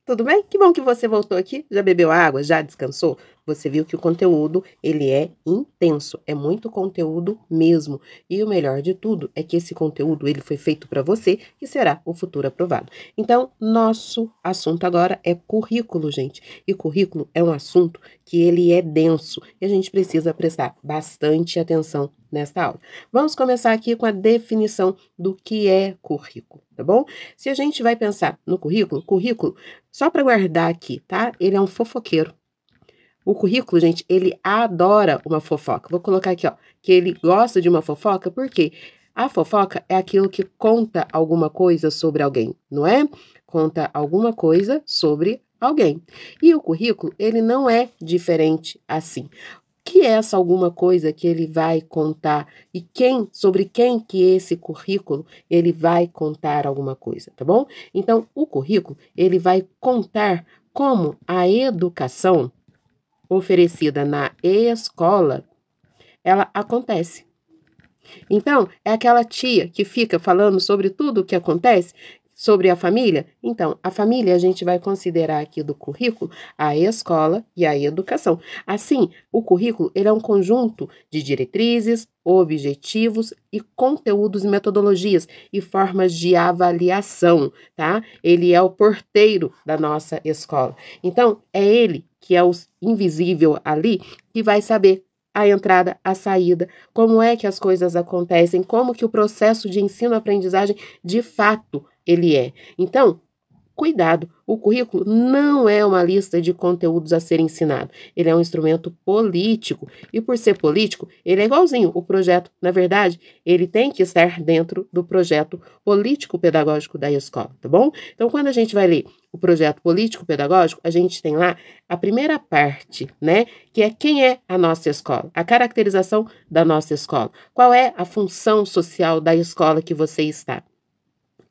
Tudo bem? Que bom que você voltou aqui. Já bebeu água? Já descansou? Você viu que o conteúdo, ele é intenso, é muito conteúdo mesmo. E o melhor de tudo é que esse conteúdo, ele foi feito para você, que será o futuro aprovado. Então, nosso assunto agora é currículo, gente. E currículo é um assunto que ele é denso e a gente precisa prestar bastante atenção nesta aula. Vamos começar aqui com a definição do que é currículo, tá bom? Se a gente vai pensar no currículo, só para guardar aqui, tá? Ele é um fofoqueiro. O currículo, gente, ele adora uma fofoca. Vou colocar aqui, ó, que ele gosta de uma fofoca, porque a fofoca é aquilo que conta alguma coisa sobre alguém, não é? Conta alguma coisa sobre alguém. E o currículo, ele não é diferente assim. Que é essa alguma coisa que ele vai contar e sobre quem que esse currículo ele vai contar alguma coisa, tá bom? Então, o currículo ele vai contar como a educação oferecida na escola ela acontece. Então, é aquela tia que fica falando sobre tudo o que acontece sobre a família? Então, a família a gente vai considerar aqui do currículo a escola e a educação. Assim, o currículo ele é um conjunto de diretrizes, objetivos e conteúdos e metodologias e formas de avaliação, tá? Ele é o porteiro da nossa escola. Então, é ele que é o invisível ali que vai saber a entrada, a saída, como é que as coisas acontecem, como que o processo de ensino-aprendizagem de fato ele é. Então, cuidado, o currículo não é uma lista de conteúdos a ser ensinado. Ele é um instrumento político e por ser político, ele é igualzinho o projeto. Na verdade, ele tem que estar dentro do projeto político-pedagógico da escola, tá bom? Então, quando a gente vai ler o projeto político-pedagógico, a gente tem lá a primeira parte, né? Que é quem é a nossa escola, a caracterização da nossa escola. Qual é a função social da escola que você está?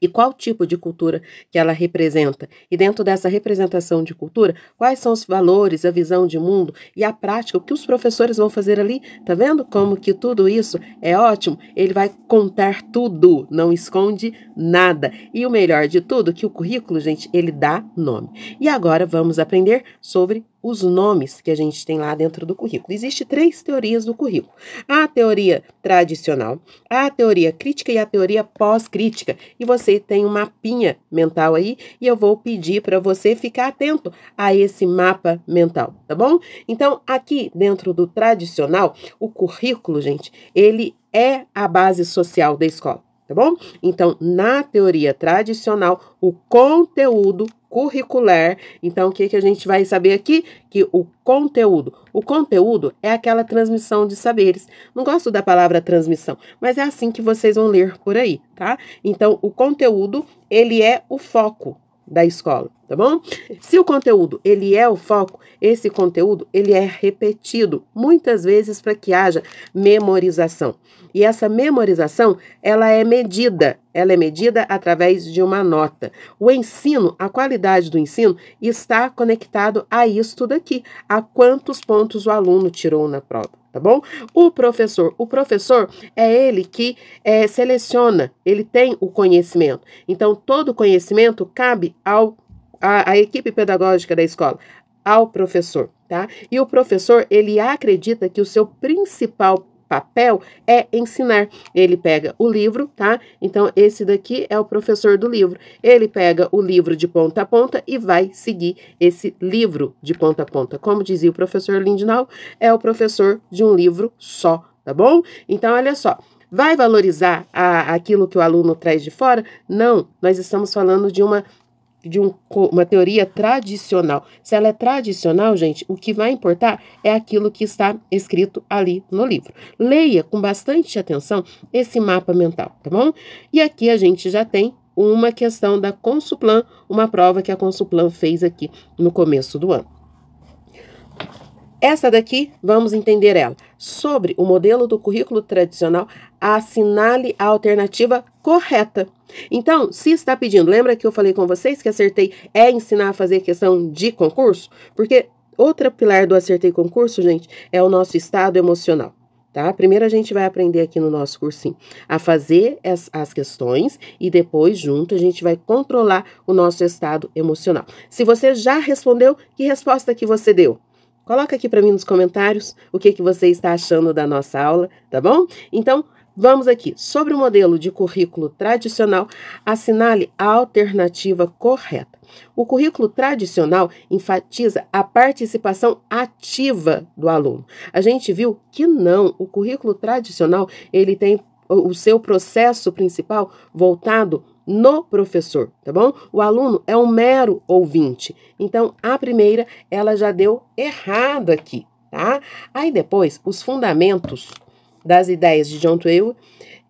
E qual tipo de cultura que ela representa? E dentro dessa representação de cultura, quais são os valores, a visão de mundo e a prática, o que os professores vão fazer ali? Tá vendo como que tudo isso é ótimo? Ele vai contar tudo, não esconde nada. E o melhor de tudo, que o currículo, gente, ele dá nome. E agora vamos aprender sobre os nomes que a gente tem lá dentro do currículo. Existem 3 teorias do currículo. A teoria tradicional, a teoria crítica e a teoria pós-crítica. E você tem um mapinha mental aí e eu vou pedir para você ficar atento a esse mapa mental, tá bom? Então, aqui dentro do tradicional, o currículo, gente, ele é a base social da escola, tá bom? Então, na teoria tradicional, o conteúdo curricular, então o que a gente vai saber aqui? Que o conteúdo é aquela transmissão de saberes. Não gosto da palavra transmissão, mas é assim que vocês vão ler por aí, tá? Então, o conteúdo, ele é o foco da escola, tá bom? Se o conteúdo, ele é o foco, esse conteúdo, ele é repetido muitas vezes para que haja memorização. E essa memorização, ela é medida através de uma nota. O ensino, a qualidade do ensino está conectado a isto daqui, a quantos pontos o aluno tirou na prova, tá bom? O professor é ele que seleciona, ele tem o conhecimento. Então, todo conhecimento cabe à equipe pedagógica da escola, ao professor, tá? E o professor, ele acredita que o seu principal papel é ensinar. Ele pega o livro, tá? Então, esse daqui é o professor do livro. Ele pega o livro de ponta a ponta e vai seguir esse livro de ponta a ponta. Como dizia o professor Lindenau, é o professor de um livro só, tá bom? Então, olha só. Vai valorizar aquilo que o aluno traz de fora? Não, nós estamos falando de uma teoria tradicional. Se ela é tradicional, gente, o que vai importar é aquilo que está escrito ali no livro. Leia com bastante atenção esse mapa mental, tá bom? E aqui a gente já tem uma questão da Consuplan, uma prova que a Consuplan fez aqui no começo do ano. Essa daqui, vamos entender ela. Sobre o modelo do currículo tradicional, assinale a alternativa correta. Então, se está pedindo, lembra que eu falei com vocês que acertei é ensinar a fazer questão de concurso? Porque outra pilar do acertei concurso, gente, é o nosso estado emocional. tá? Primeiro a gente vai aprender aqui no nosso cursinho a fazer as questões e depois, junto, a gente vai controlar o nosso estado emocional. Se você já respondeu, que resposta que você deu? Coloca aqui para mim nos comentários o que você está achando da nossa aula, tá bom? Então, vamos aqui. Sobre o modelo de currículo tradicional, assinale a alternativa correta. O currículo tradicional enfatiza a participação ativa do aluno. A gente viu que não, o currículo tradicional, ele tem o seu processo principal voltado no professor, tá bom? O aluno é um mero ouvinte. Então, a primeira, ela já deu errado aqui, tá? Aí depois, os fundamentos das ideias de John Dewey,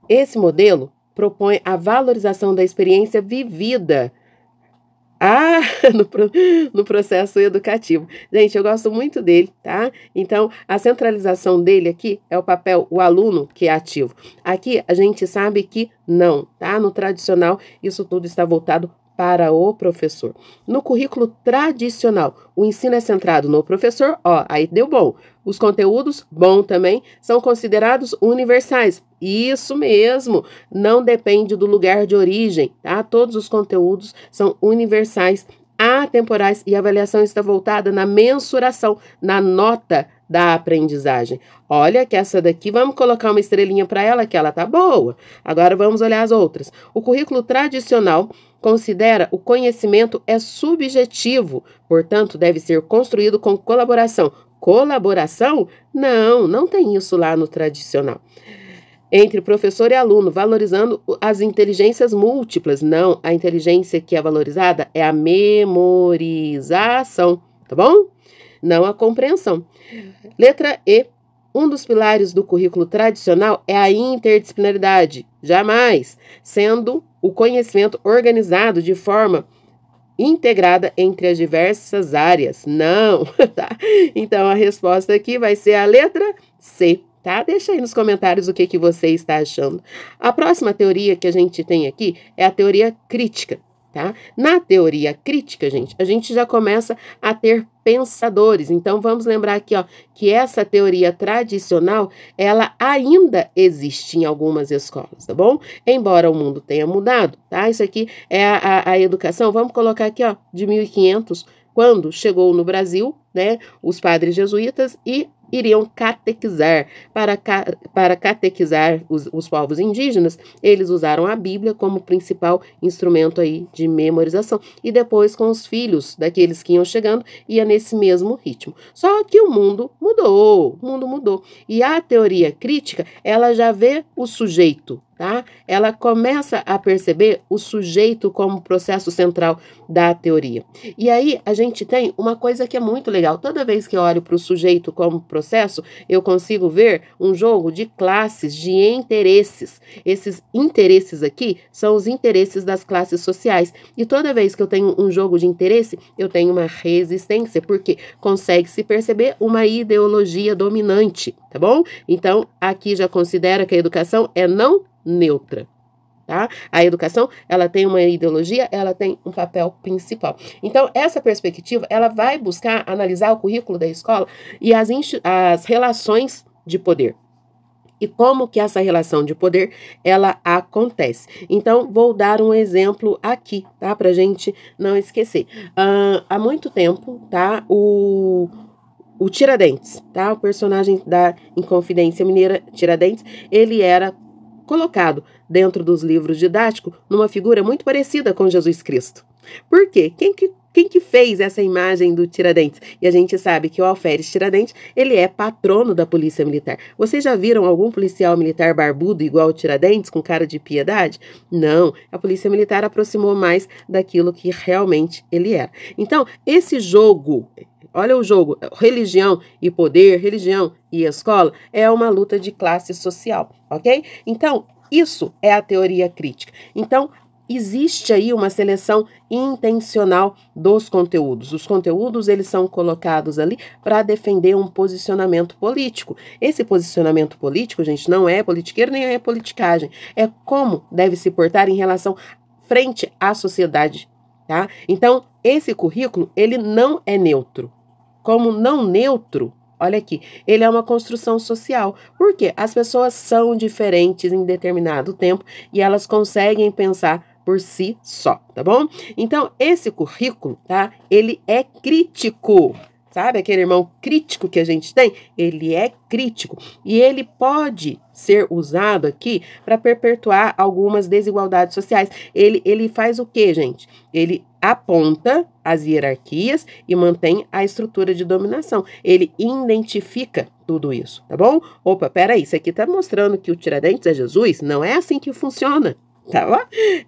esse modelo propõe a valorização da experiência vivida no processo educativo. Gente, eu gosto muito dele, tá? Então, a centralização dele aqui é o papel, o aluno que é ativo. Aqui, a gente sabe que não, tá? No tradicional, isso tudo está voltado para o professor. No currículo tradicional, o ensino é centrado no professor, aí deu bom. Os conteúdos, bom também, são considerados universais. Isso mesmo, não depende do lugar de origem, tá? Todos os conteúdos são universais, atemporais e a avaliação está voltada na mensuração, na nota da aprendizagem. Olha que essa daqui, vamos colocar uma estrelinha para ela, que ela tá boa. Agora vamos olhar as outras. O currículo tradicional considera o conhecimento é subjetivo, portanto, deve ser construído com colaboração. Colaboração? Não tem isso lá no tradicional. Entre professor e aluno, valorizando as inteligências múltiplas. Não, a inteligência que é valorizada é a memorização, tá bom? Não a compreensão. Letra E. Um dos pilares do currículo tradicional é a interdisciplinaridade, jamais sendo o conhecimento organizado de forma integrada entre as diversas áreas. Não, tá? Então, a resposta aqui vai ser a letra C, tá? Deixa aí nos comentários o que você está achando. A próxima teoria que a gente tem aqui é a teoria crítica, tá? Na teoria crítica, gente, a gente já começa a ter pensadores. Então, vamos lembrar aqui, que essa teoria tradicional, ela ainda existe em algumas escolas, tá bom? Embora o mundo tenha mudado, tá? Isso aqui é a educação, vamos colocar aqui, de 1500, quando chegou no Brasil, né, os padres jesuítas e iriam catequizar. Para catequizar os povos indígenas, eles usaram a Bíblia como principal instrumento aí de memorização. E depois, com os filhos daqueles que iam chegando, ia nesse mesmo ritmo. Só que o mundo mudou. E a teoria crítica, ela já vê o sujeito, tá? Ela começa a perceber o sujeito como processo central da teoria. E aí, a gente tem uma coisa que é muito legal. Toda vez que eu olho para o sujeito como processo, eu consigo ver um jogo de classes, de interesses. Esses interesses aqui são os interesses das classes sociais. E toda vez que eu tenho um jogo de interesse, eu tenho uma resistência, porque consegue-se perceber uma ideologia dominante, tá bom? Então, aqui já considera que a educação é não neutra, tá? A educação, ela tem uma ideologia, ela tem um papel principal. Então, essa perspectiva, ela vai buscar analisar o currículo da escola e as relações de poder. E como que essa relação de poder, ela acontece. Então, vou dar um exemplo aqui, tá? Pra gente não esquecer. Há muito tempo, tá? O Tiradentes, tá? O personagem da Inconfidência Mineira, Tiradentes, ele era colocado dentro dos livros didáticos numa figura muito parecida com Jesus Cristo. Por quê? Quem que fez essa imagem do Tiradentes? E a gente sabe que o Alferes Tiradentes, ele é patrono da Polícia Militar. Vocês já viram algum policial militar barbudo igual o Tiradentes, com cara de piedade? Não, a Polícia Militar aproximou mais daquilo que realmente ele era. Então, esse jogo, olha o jogo, religião e poder, religião e escola, é uma luta de classe social, ok? Então, isso é a teoria crítica. Então, existe aí uma seleção intencional dos conteúdos. Os conteúdos, eles são colocados ali para defender um posicionamento político. Esse posicionamento político, gente, não é politiqueiro nem é politicagem. É como deve se portar em relação frente à sociedade, tá? Então, esse currículo, ele não é neutro. Como não neutro, olha aqui, ele é uma construção social. Por quê? As pessoas são diferentes em determinado tempo e elas conseguem pensar por si só, tá bom? Então, esse currículo, tá? Ele é crítico. Sabe aquele irmão crítico que a gente tem? Ele é crítico e ele pode ser usado aqui para perpetuar algumas desigualdades sociais. Ele faz o quê, gente? Ele aponta as hierarquias e mantém a estrutura de dominação. Ele identifica tudo isso, tá bom? Opa, peraí, isso aqui tá mostrando que o Tiradentes é Jesus? Não é assim que funciona, tá bom?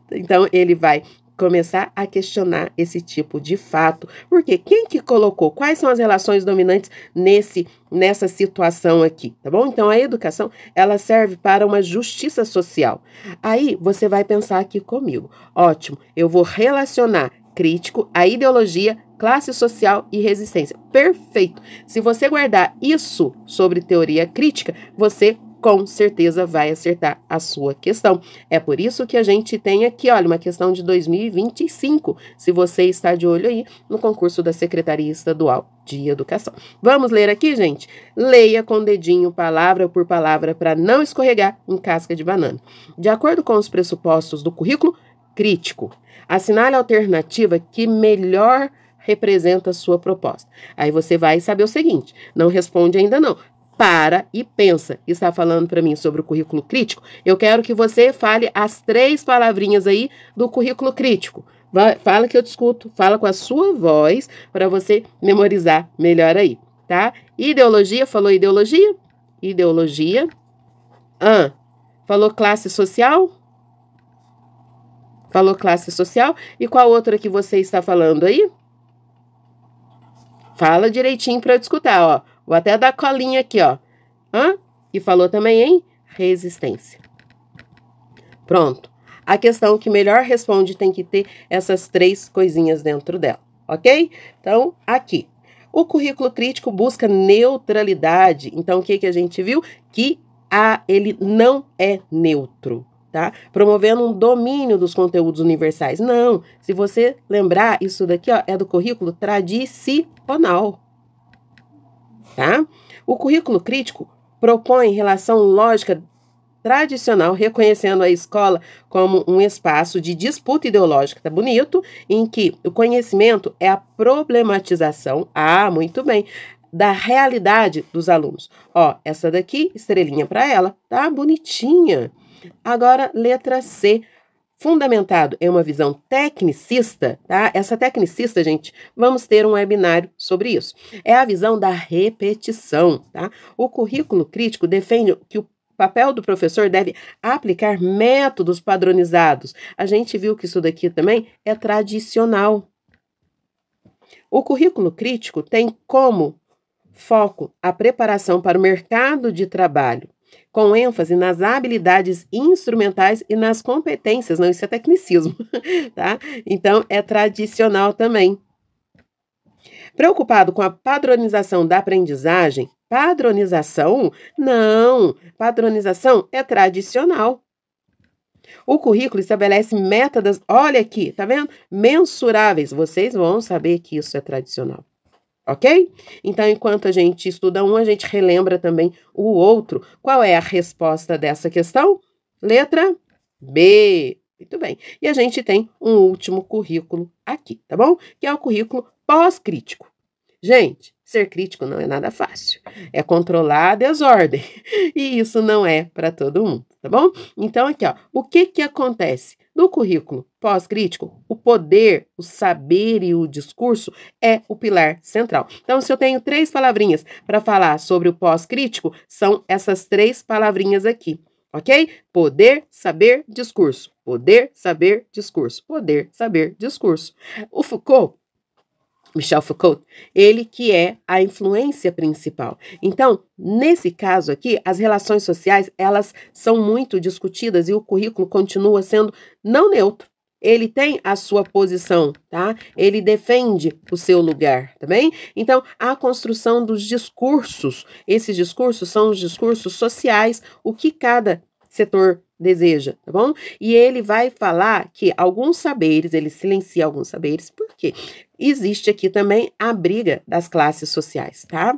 Então, ele vai começar a questionar esse tipo de fato. Porque quem que colocou? Quais são as relações dominantes nessa situação aqui, tá bom? Então, a educação, ela serve para uma justiça social. Aí, você vai pensar aqui comigo. Ótimo, eu vou relacionar crítico a ideologia, classe social e resistência. Perfeito. Se você guardar isso sobre teoria crítica, você com certeza vai acertar a sua questão. É por isso que a gente tem aqui, olha, uma questão de 2025, se você está de olho aí no concurso da Secretaria Estadual de Educação. Vamos ler aqui, gente? Leia com o dedinho, palavra por palavra, para não escorregar em casca de banana. De acordo com os pressupostos do currículo crítico, assinale a alternativa que melhor representa a sua proposta. Aí você vai saber o seguinte, não responde ainda não. Para e pensa. Está falando para mim sobre o currículo crítico? Eu quero que você fale as 3 palavrinhas aí do currículo crítico. Fala que eu te escuto, fala com a sua voz para você memorizar melhor aí, tá? Ideologia, falou ideologia? Ideologia. Falou classe social? Falou classe social? E qual outra que você está falando aí? Fala direitinho para eu te escutar, ó. Vou até dar colinha aqui, ó. E falou também em resistência. Pronto. A questão que melhor responde tem que ter essas 3 coisinhas dentro dela, ok? Então, aqui. O currículo crítico busca neutralidade. Então, o que a gente viu? Que ele não é neutro, tá? Promovendo um domínio dos conteúdos universais. Não. Se você lembrar, isso daqui, ó, é do currículo tradicional, tá? O currículo crítico propõe relação lógica tradicional, reconhecendo a escola como um espaço de disputa ideológica, tá bonito, em que o conhecimento é a problematização, muito bem, da realidade dos alunos. Ó, essa daqui, estrelinha para ela, tá bonitinha. Agora, letra C. Fundamentado em uma visão tecnicista, tá? Essa tecnicista, gente, vamos ter um webinário sobre isso. É a visão da repetição, tá? O currículo crítico defende que o papel do professor deve aplicar métodos padronizados. A gente viu que isso daqui também é tradicional. O currículo crítico tem como foco a preparação para o mercado de trabalho, com ênfase nas habilidades instrumentais e nas competências. Não, isso é tecnicismo, tá? Então, é tradicional também. Preocupado com a padronização da aprendizagem, padronização? Não, padronização é tradicional. O currículo estabelece métodos, olha aqui, tá vendo? Mensuráveis. Vocês vão saber que isso é tradicional. Ok? Então, enquanto a gente estuda um, a gente relembra também o outro. Qual é a resposta dessa questão? Letra B. Muito bem. E a gente tem um último currículo aqui, tá bom? Que é o currículo pós-crítico. Gente, ser crítico não é nada fácil. É controlar a desordem. E isso não é para todo mundo, tá bom? Então, aqui, ó, o que acontece? No currículo pós-crítico, o poder, o saber e o discurso é o pilar central. Então, se eu tenho 3 palavrinhas para falar sobre o pós-crítico, são essas 3 palavrinhas aqui, ok? Poder, saber, discurso. Poder, saber, discurso. Poder, saber, discurso. O Foucault, Michel Foucault, ele que é a influência principal. Então, nesse caso aqui, as relações sociais, elas são muito discutidas e o currículo continua sendo não neutro. Ele tem a sua posição, tá? Ele defende o seu lugar, tá bem? Então, a construção dos discursos, esses discursos são os discursos sociais, o que cada setor deseja, tá bom? E ele vai falar que alguns saberes, ele silencia alguns saberes, por quê? Existe aqui também a briga das classes sociais, tá?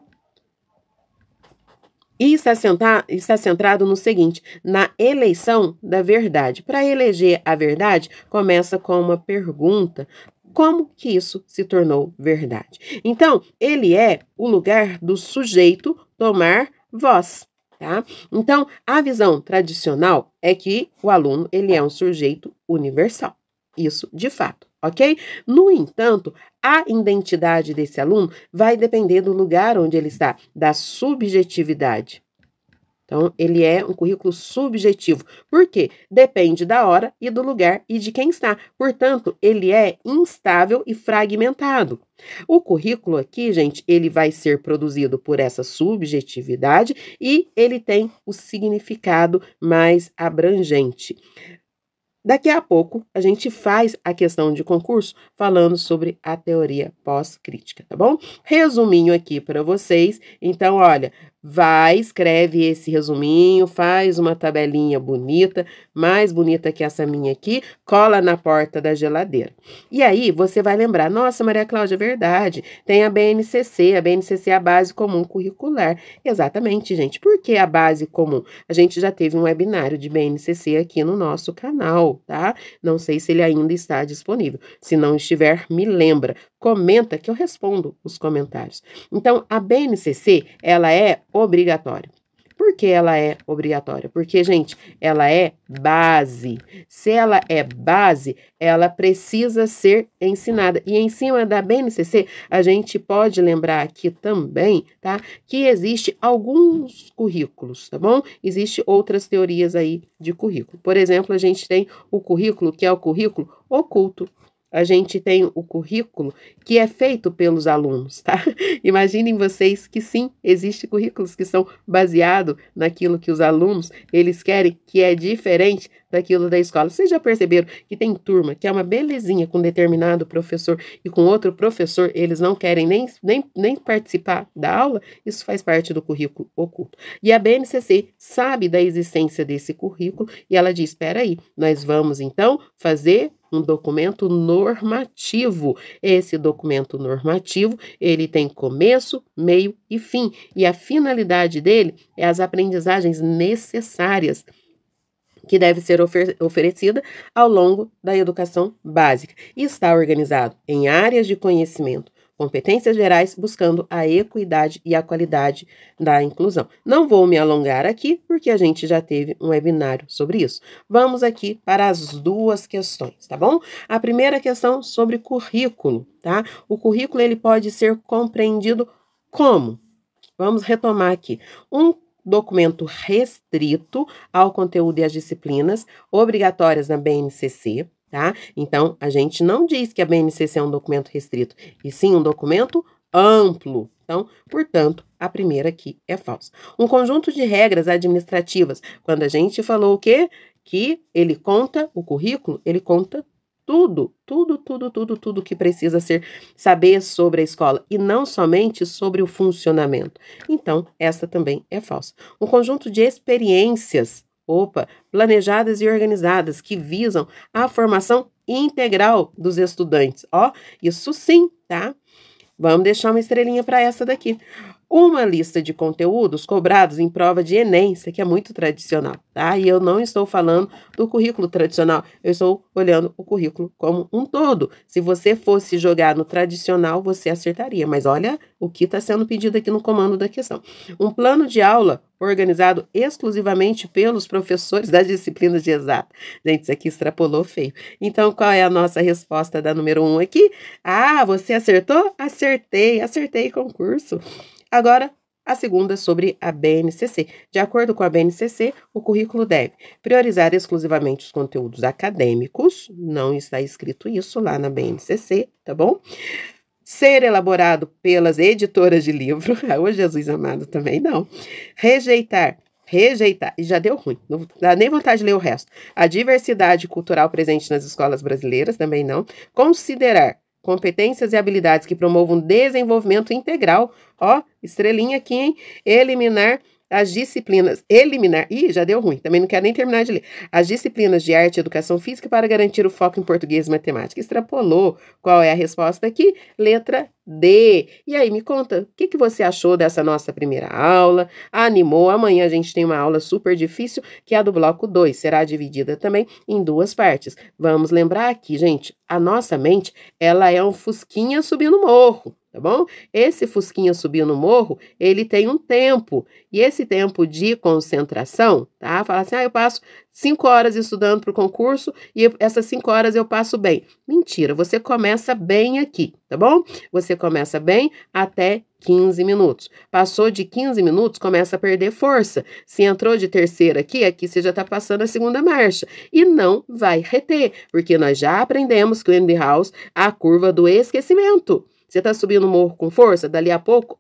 E está centrado no seguinte, na eleição da verdade. Para eleger a verdade, começa com uma pergunta. Como que isso se tornou verdade? Então, ele é o lugar do sujeito tomar voz, tá? Então, a visão tradicional é que o aluno, ele é um sujeito universal. Isso, de fato, ok? No entanto, a identidade desse aluno vai depender do lugar onde ele está, da subjetividade. Então, ele é um currículo subjetivo. Por quê? Depende da hora e do lugar e de quem está. Portanto, ele é instável e fragmentado. O currículo aqui, gente, ele vai ser produzido por essa subjetividade e ele tem o significado mais abrangente. Daqui a pouco, a gente faz a questão de concurso falando sobre a teoria pós-crítica, tá bom? Resuminho aqui para vocês. Então, olha, escreve esse resuminho, faz uma tabelinha bonita, mais bonita que essa minha aqui, cola na porta da geladeira. E aí, você vai lembrar, nossa, Maria Cláudia, é verdade, tem a BNCC é a Base Comum Curricular. Exatamente, gente, por que a Base Comum? A gente já teve um webinário de BNCC aqui no nosso canal, tá? Não sei se ele ainda está disponível. Se não estiver, me lembra. Comenta que eu respondo os comentários. Então, a BNCC, ela é obrigatória. Por que ela é obrigatória? Porque, gente, ela é base. Se ela é base, ela precisa ser ensinada. E em cima da BNCC, a gente pode lembrar aqui também, tá? Que existe alguns currículos, tá bom? Existem outras teorias aí de currículo. Por exemplo, a gente tem o currículo que é o currículo oculto. A gente tem o currículo que é feito pelos alunos, tá? Imaginem vocês que sim, existem currículos que são baseados naquilo que os alunos, eles querem, que é diferente daquilo da escola. Vocês já perceberam que tem turma que é uma belezinha com determinado professor e com outro professor, eles não querem nem participar da aula? Isso faz parte do currículo oculto. E a BNCC sabe da existência desse currículo e ela diz, espera aí, nós vamos então fazer um documento normativo. Esse documento normativo, ele tem começo, meio e fim. E a finalidade dele é as aprendizagens necessárias que deve ser oferecida ao longo da educação básica. E está organizado em áreas de conhecimento, competências gerais, buscando a equidade e a qualidade da inclusão. Não vou me alongar aqui, porque a gente já teve um webinário sobre isso. Vamos aqui para as duas questões, tá bom? A primeira questão sobre currículo, tá? O currículo, ele pode ser compreendido como? Vamos retomar aqui. Um documento restrito ao conteúdo e às disciplinas obrigatórias na BNCC, tá? Então, a gente não diz que a BNCC é um documento restrito, e sim um documento amplo. Então, portanto, a primeira aqui é falsa. Um conjunto de regras administrativas. Quando a gente falou o quê? Que ele conta, o currículo, ele conta tudo que precisa saber sobre a escola e não somente sobre o funcionamento. Então, essa também é falsa. Um conjunto de experiências, planejadas e organizadas que visam a formação integral dos estudantes. Isso sim, tá? Vamos deixar uma estrelinha para essa daqui. Uma lista de conteúdos cobrados em prova de Enem, isso aqui é muito tradicional, tá? E eu não estou falando do currículo tradicional, eu estou olhando o currículo como um todo. Se você fosse jogar no tradicional, você acertaria, mas olha o que está sendo pedido aqui no comando da questão. Um plano de aula organizado exclusivamente pelos professores das disciplinas de exata. Gente, isso aqui extrapolou feio. Então, qual é a nossa resposta da número 1 aqui? Ah, você acertou? Acertei concurso. Agora, a segunda sobre a BNCC. De acordo com a BNCC, o currículo deve priorizar exclusivamente os conteúdos acadêmicos, não está escrito isso lá na BNCC, tá bom? Ser elaborado pelas editoras de livro, ô Jesus amado, também não. Rejeitar, e já deu ruim, não dá nem vontade de ler o resto. A diversidade cultural presente nas escolas brasileiras, também não. Considerar competências e habilidades que promovam desenvolvimento integral, estrelinha aqui, hein? Eliminar as disciplinas eliminar... Ih, já deu ruim, também não quero nem terminar de ler. As disciplinas de arte e educação física para garantir o foco em português e matemática. Extrapolou. Qual é a resposta aqui? Letra D. E aí, me conta, o que você achou dessa nossa primeira aula? Animou? Amanhã a gente tem uma aula super difícil, que é a do bloco 2. Será dividida também em 2 partes. Vamos lembrar aqui, gente, a nossa mente, ela é um fusquinha subindo morro. Tá bom? Esse fusquinha subindo no morro, ele tem um tempo. E esse tempo de concentração, tá? Fala assim, eu passo 5 horas estudando para o concurso e essas 5 horas eu passo bem. Mentira, você começa bem aqui, tá bom? Você começa bem até 15 minutos. Passou de 15 minutos, começa a perder força. Se entrou de terceira aqui você já está passando a segunda marcha. E não vai reter, porque nós já aprendemos com o Ebbinghaus a curva do esquecimento. Você está subindo o morro com força, dali a pouco,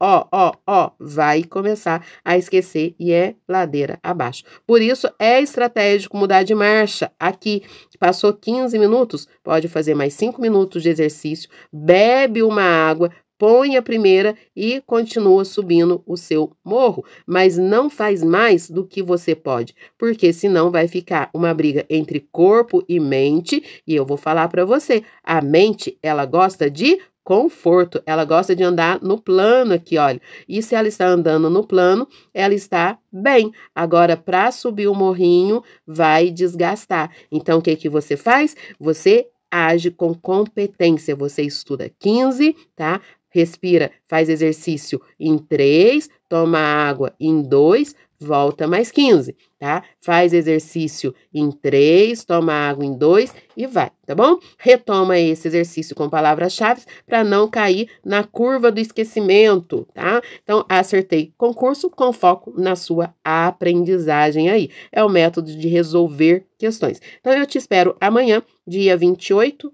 vai começar a esquecer e é ladeira abaixo. Por isso, é estratégico mudar de marcha. Aqui, passou 15 minutos, pode fazer mais 5 minutos de exercício, bebe uma água, põe a primeira e continua subindo o seu morro. Mas não faz mais do que você pode, porque senão vai ficar uma briga entre corpo e mente. E eu vou falar para você, a mente, ela gosta de conforto, ela gosta de andar no plano aqui, olha. E se ela está andando no plano, ela está bem. Agora, para subir o morrinho, vai desgastar. Então, o que você faz? Você age com competência. Você estuda 15, tá? Respira, faz exercício em 3, toma água em 2, volta mais 15, tá? Faz exercício em 3, toma água em 2 e vai, tá bom? Retoma esse exercício com palavras-chave para não cair na curva do esquecimento, tá? Então, acertei concurso com foco na sua aprendizagem aí. É o método de resolver questões. Então, eu te espero amanhã, dia 28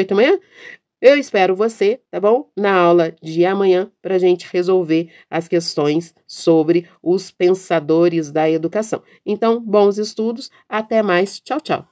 amanhã? Eu espero você, tá bom? Na aula de amanhã, para a gente resolver as questões sobre os pensadores da educação. Então, bons estudos, até mais, tchau, tchau.